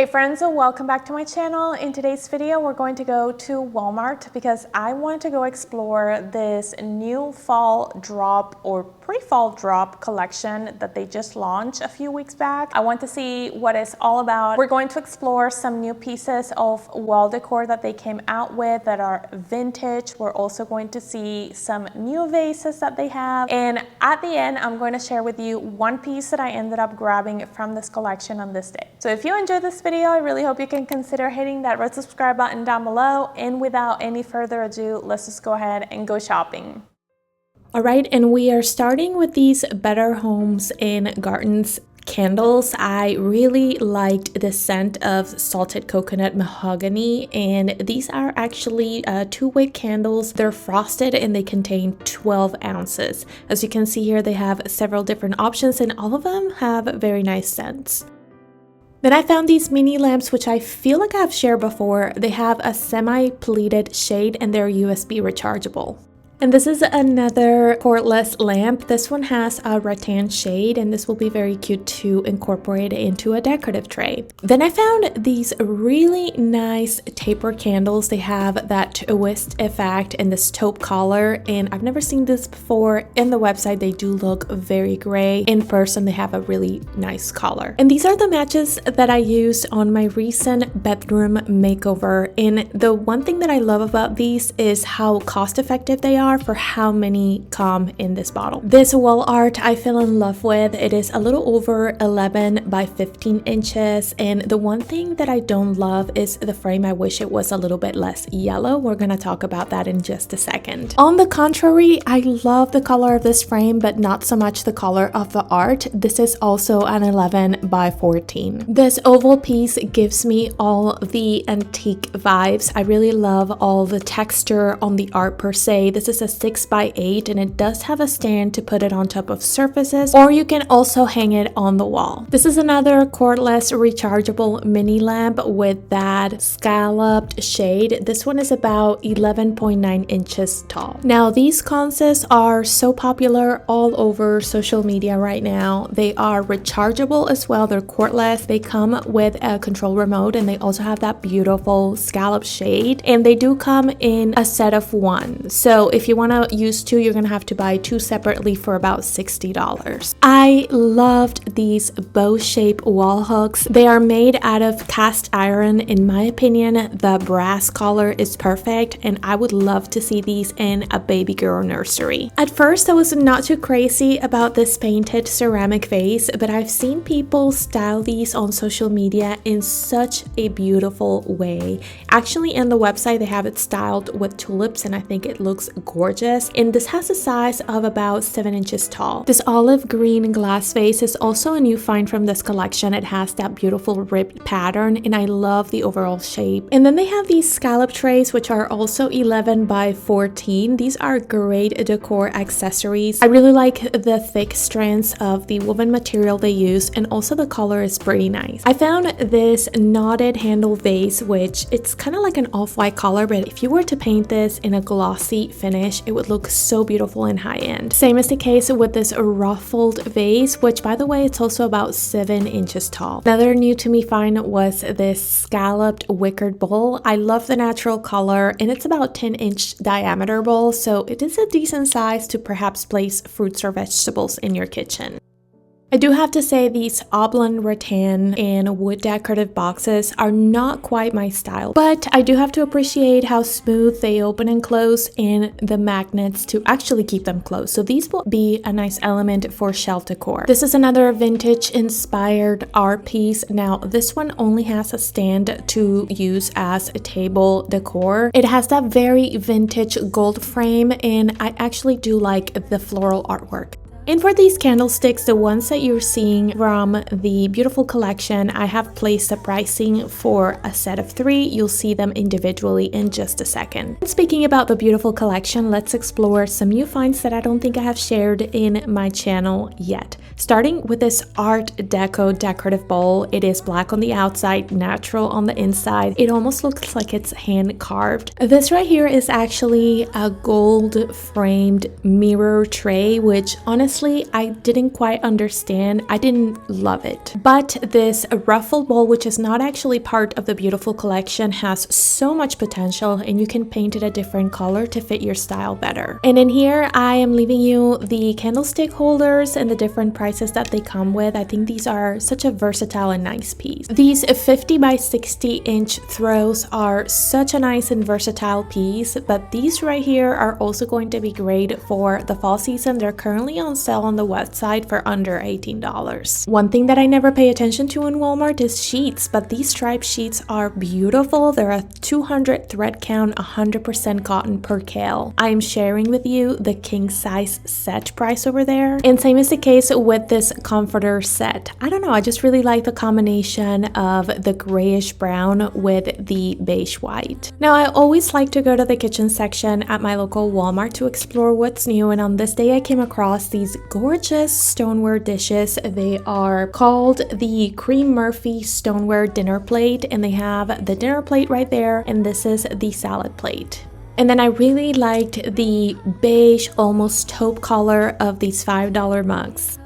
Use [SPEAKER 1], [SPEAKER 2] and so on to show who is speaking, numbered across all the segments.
[SPEAKER 1] Hey friends, so welcome back to my channel. In today's video, we're going to go to Walmart because I wanted to go explore this new fall drop or pre-fall drop collection that they just launched a few weeks back. I want to see what it's all about. We're going to explore some new pieces of wall decor that they came out with that are vintage. We're also going to see some new vases that they have. And at the end, I'm going to share with you one piece that I ended up grabbing from this collection on this day. So if you enjoyed this video, I really hope you can consider hitting that red subscribe button down below. And without any further ado, let's just go ahead and go shopping. All right, and we are starting with these Better Homes and Gardens candles. I really liked the scent of salted coconut mahogany, and these are actually 2-wick candles. They're frosted and they contain 12 ounces. As you can see here, they have several different options and all of them have very nice scents. Then I found these mini lamps, which I feel like I've shared before. They have a semi-pleated shade and they're USB rechargeable. And this is another cordless lamp. This one has a rattan shade and this will be very cute to incorporate into a decorative tray. Then I found these really nice taper candles. They have that twist effect and this taupe color, and I've never seen this before. In the website they do look very gray. In person they have a really nice color. And these are the matches that I used on my recent bedroom makeover. And the one thing that I love about these is how cost effective they are for how many come in this bottle. This wall art I fell in love with. It is a little over 11 by 15 inches, and the one thing that I don't love is the frame. I wish it was a little bit less yellow. We're gonna talk about that in just a second. On the contrary, I love the color of this frame, but not so much the color of the art. This is also an 11 by 14. This oval piece gives me all the antique vibes. I really love all the texture on the art per se. This is a 6 by 8 and it does have a stand to put it on top of surfaces, or you can also hang it on the wall. This is another cordless rechargeable mini lamp with that scalloped shade. This one is about 11.9 inches tall. Now these sconces are so popular all over social media right now. They are rechargeable as well. They're cordless. They come with a control remote and they also have that beautiful scallop shade, and they do come in a set of 1. So if you want to use 2, you're gonna have to buy 2 separately for about $60. I loved these bow-shaped wall hooks. They are made out of cast iron. In my opinion, the brass color is perfect, and I would love to see these in a baby girl nursery. At first, I was not too crazy about this painted ceramic vase, but I've seen people style these on social media in such a beautiful way. Actually, in the website, they have it styled with tulips, and I think it looks gorgeous. And this has a size of about 7 inches tall. This olive green glass vase is also a new find from this collection. It has that beautiful ribbed pattern and I love the overall shape. And then they have these scallop trays, which are also 11 by 14. These are great decor accessories. I really like the thick strands of the woven material they use, and also the color is pretty nice. I found this knotted handle vase, which it's kind of like an off-white color, but if you were to paint this in a glossy finish, it would look so beautiful and high-end. Same is the case with this ruffled vase, which by the way, it's also about 7 inches tall. Another new to me find was this scalloped wickered bowl. I love the natural color, and it's about 10-inch diameter bowl, so it is a decent size to perhaps place fruits or vegetables in your kitchen. I do have to say these oblong rattan and wood decorative boxes are not quite my style, but I do have to appreciate how smooth they open and close and the magnets to actually keep them closed. So these will be a nice element for shelf decor. This is another vintage inspired art piece. Now this one only has a stand to use as a table decor. It has that very vintage gold frame, and I actually do like the floral artwork. And for these candlesticks, the ones that you're seeing from the beautiful collection, I have placed the pricing for a set of 3. You'll see them individually in just a second. And speaking about the beautiful collection, let's explore some new finds that I don't think I have shared in my channel yet. Starting with this Art Deco decorative bowl. It is black on the outside, natural on the inside. It almost looks like it's hand carved. This right here is actually a gold framed mirror tray, which honestly honestly, I didn't quite understand. I didn't love it. But this ruffled bowl, which is not actually part of the beautiful collection, has so much potential, and you can paint it a different color to fit your style better. And in here, I am leaving you the candlestick holders and the different prices that they come with. I think these are such a versatile and nice piece. These 50 by 60 inch throws are such a nice and versatile piece, but these right here are also going to be great for the fall season. They're currently on sale on the website for under $18. One thing that I never pay attention to in Walmart is sheets, but these striped sheets are beautiful. They're a 200 thread count, 100% cotton per cal. I am sharing with you the king size set price over there, and same is the case with this comforter set. I don't know, I just really like the combination of the grayish brown with the beige white. Now, I always like to go to the kitchen section at my local Walmart to explore what's new, and on this day I came across these gorgeous stoneware dishes. They are called the Cream Murphy stoneware dinner plate, and they have the dinner plate right there, and this is the salad plate. And then I really liked the beige, almost taupe color of these $5 mugs.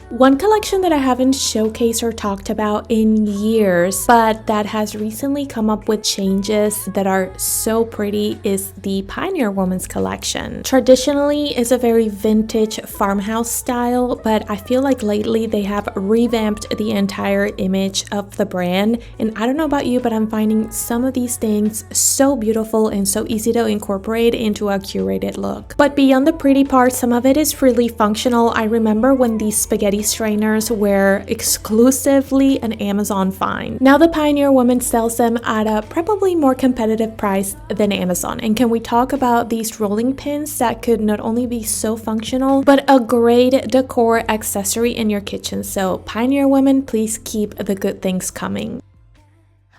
[SPEAKER 1] One collection that I haven't showcased or talked about in years, but that has recently come up with changes that are so pretty, is the Pioneer Woman's collection. Traditionally, it's a very vintage farmhouse style, but I feel like lately they have revamped the entire image of the brand. And I don't know about you, but I'm finding some of these things so beautiful and so easy to incorporate into a curated look. But beyond the pretty part, some of it is really functional. I remember when these spaghetti strainers were exclusively an Amazon find. Now the Pioneer Woman sells them at a probably more competitive price than Amazon. And can we talk about these rolling pins that could not only be so functional, but a great decor accessory in your kitchen? So Pioneer Woman, please keep the good things coming.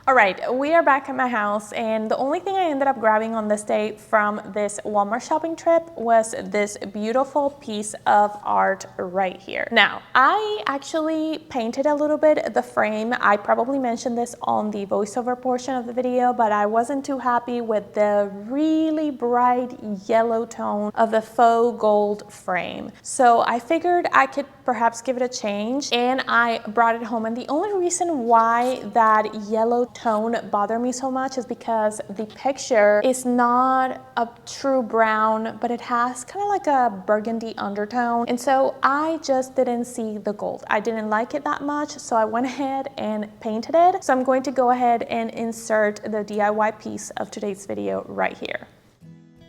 [SPEAKER 1] All right, we are back at my house, and the only thing I ended up grabbing on this day from this Walmart shopping trip was this beautiful piece of art right here. Now, I actually painted a little bit the frame. I probably mentioned this on the voiceover portion of the video, but I wasn't too happy with the really bright yellow tone of the faux gold frame. So I figured I could perhaps give it a change, and I brought it home. And the only reason why that yellow tone bothered me so much is because the picture is not a true brown, but it has kind of like a burgundy undertone, and so I just didn't see the gold. I didn't like it that much, so I went ahead and painted it. So I'm going to go ahead and insert the DIY piece of today's video right here.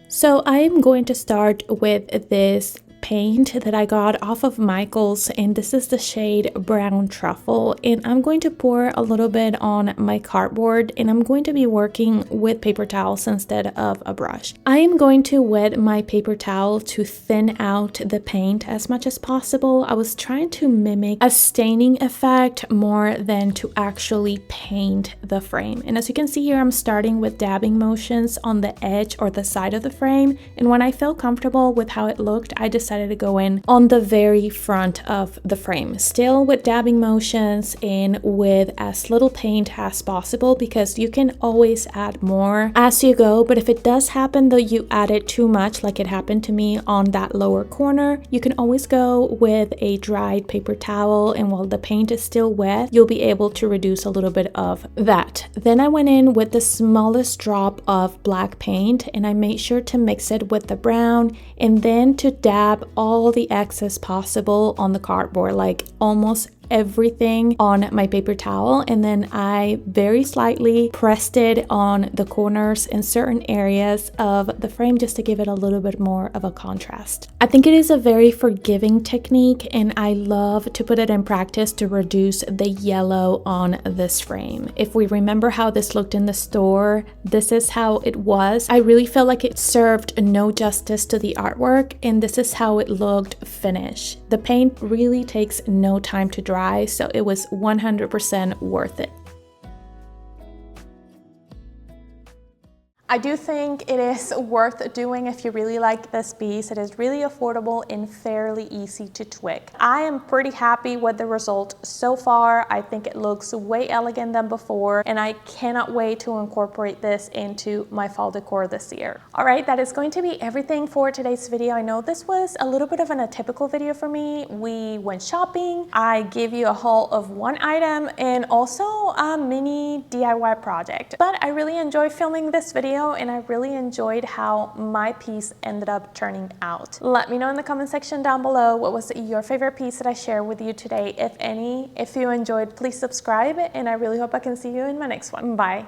[SPEAKER 1] So I am going to start with this paint that I got off of Michael's, and this is the shade Brown Truffle, and I'm going to pour a little bit on my cardboard, and I'm going to be working with paper towels instead of a brush. I am going to wet my paper towel to thin out the paint as much as possible. I was trying to mimic a staining effect more than to actually paint the frame, and as you can see here, I'm starting with dabbing motions on the edge or the side of the frame, and when I felt comfortable with how it looked, I decided to go in on the very front of the frame, still with dabbing motions and with as little paint as possible, because you can always add more as you go. But if it does happen that you added too much, like it happened to me on that lower corner, you can always go with a dried paper towel, and while the paint is still wet, you'll be able to reduce a little bit of that. Then I went in with the smallest drop of black paint, and I made sure to mix it with the brown, and then to dab all the excess possible on the cardboard, like almost everything on my paper towel, and then I very slightly pressed it on the corners in certain areas of the frame just to give it a little bit more of a contrast. I think it is a very forgiving technique, and I love to put it in practice to reduce the yellow on this frame. If we remember how this looked in the store, this is how it was. I really felt like it served no justice to the artwork, and this is how it looked finished. The paint really takes no time to dry, so it was 100% worth it. I do think it is worth doing if you really like this piece. It is really affordable and fairly easy to tweak. I am pretty happy with the result so far. I think it looks way elegant than before, and I cannot wait to incorporate this into my fall decor this year. All right, that is going to be everything for today's video. I know this was a little bit of an atypical video for me. We went shopping. I gave you a haul of one item and also a mini DIY project. But I really enjoyed filming this video and I really enjoyed how my piece ended up turning out. Let me know in the comment section down below what was your favorite piece that I shared with you today, if any. If you enjoyed, please subscribe, and I really hope I can see you in my next one. Bye.